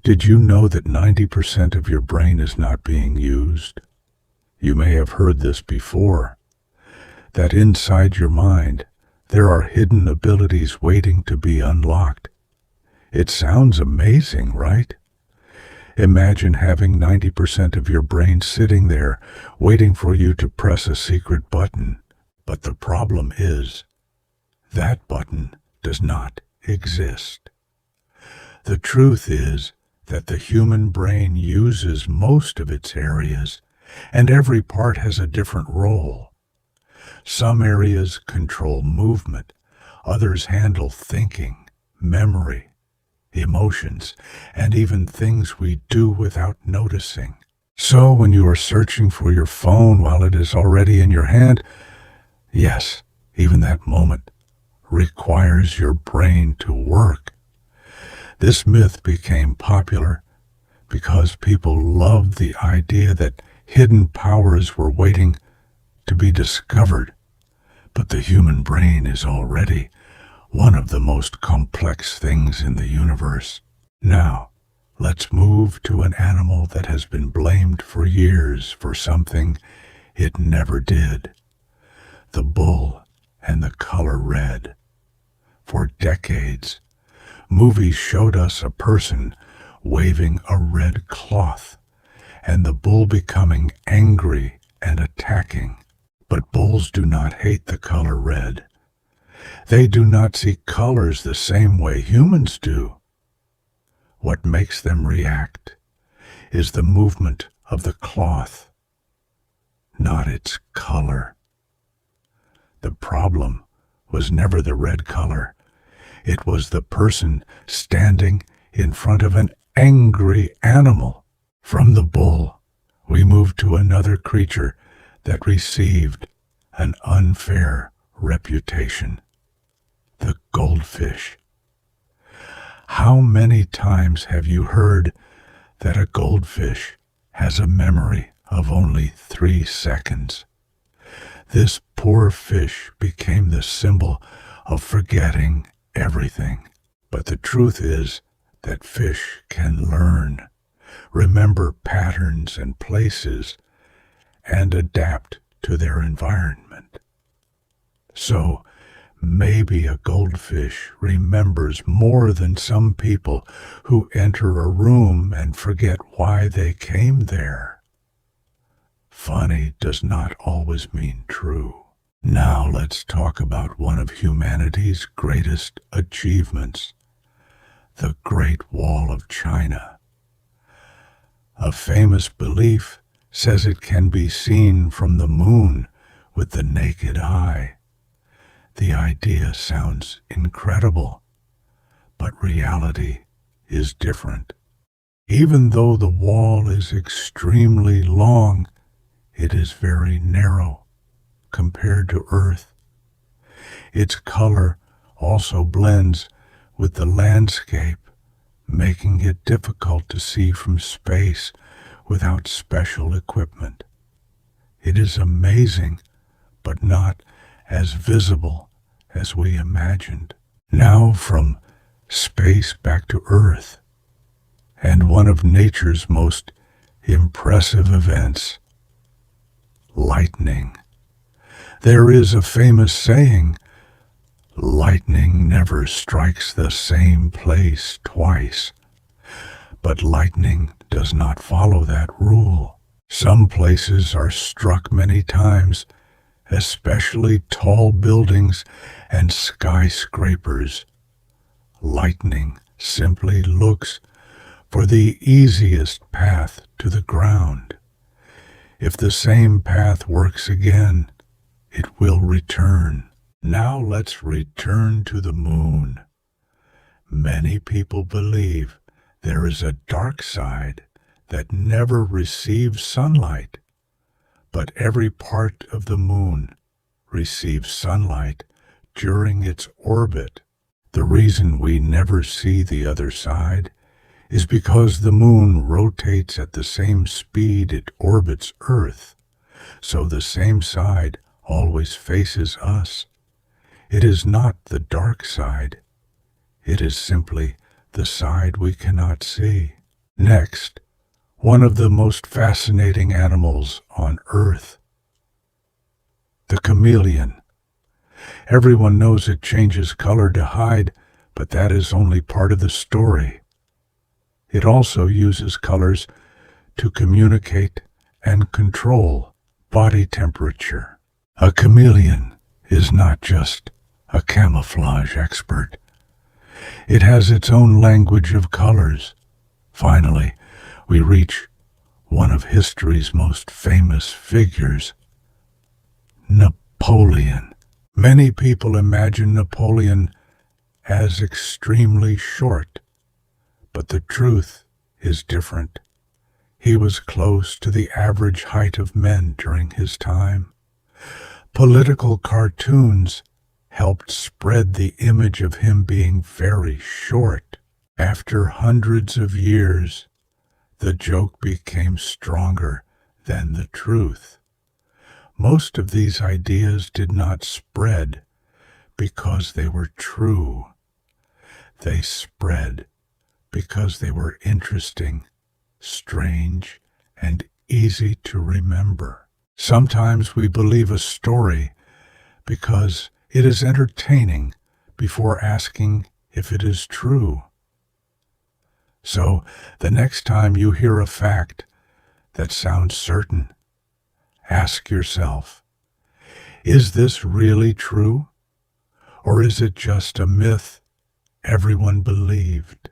Did you know that 90% of your brain is not being used? You may have heard this before, that inside your mind there are hidden abilities waiting to be unlocked. It sounds amazing, right? Imagine having 90% of your brain sitting there waiting for you to press a secret button. But the problem is, that button does not exist. The truth is that the human brain uses most of its areas, and every part has a different role. Some areas control movement, others handle thinking, memory, emotions, and even things we do without noticing. So when you are searching for your phone while it is already in your hand, yes, even that moment requires your brain to work. This myth became popular because people loved the idea that hidden powers were waiting to be discovered. But the human brain is already one of the most complex things in the universe. Now, let's move to an animal that has been blamed for years for something it never did. The bull and the color red. For decades, movies showed us a person waving a red cloth and the bull becoming angry and attacking. But bulls do not hate the color red. They do not see colors the same way humans do. What makes them react is the movement of the cloth, not its color. The problem was never the red color. It was the person standing in front of an angry animal. From the bull, we moved to another creature that received an unfair reputation: the goldfish. How many times have you heard that a goldfish has a memory of only 3 seconds? This poor fish became the symbol of forgetting everything. But the truth is that fish can learn, remember patterns and places, and adapt to their environment. So, maybe a goldfish remembers more than some people who enter a room and forget why they came there. Funny does not always mean true. Now let's talk about one of humanity's greatest achievements, the Great Wall of China. A famous belief says it can be seen from the moon with the naked eye. The idea sounds incredible, but reality is different. Even though the wall is extremely long, it is very narrow compared to Earth. Its color also blends with the landscape, making it difficult to see from space without special equipment. It is amazing, but not as visible as we imagined. Now from space back to Earth, and one of nature's most impressive events, lightning. There is a famous saying, lightning never strikes the same place twice. But lightning does not follow that rule. Some places are struck many times, especially tall buildings and skyscrapers. Lightning simply looks for the easiest path to the ground. If the same path works again, it will return. Now let's return to the moon. Many people believe there is a dark side that never receives sunlight, but every part of the moon receives sunlight during its orbit. The reason we never see the other side is because the moon rotates at the same speed it orbits Earth, so the same side always faces us. It is not the dark side. It is simply the side we cannot see. Next, one of the most fascinating animals on Earth, the chameleon. Everyone knows it changes color to hide, but that is only part of the story. It also uses colors to communicate and control body temperature. A chameleon is not just a camouflage expert. It has its own language of colors. Finally, we reach one of history's most famous figures, Napoleon. Many people imagine Napoleon as extremely short, but the truth is different. He was close to the average height of men during his time. Political cartoons helped spread the image of him being very short. After hundreds of years, the joke became stronger than the truth. Most of these ideas did not spread because they were true. They spread because they were interesting, strange, and easy to remember. Sometimes we believe a story because it is entertaining before asking if it is true. So, the next time you hear a fact that sounds certain, ask yourself, is this really true? Or is it just a myth everyone believed?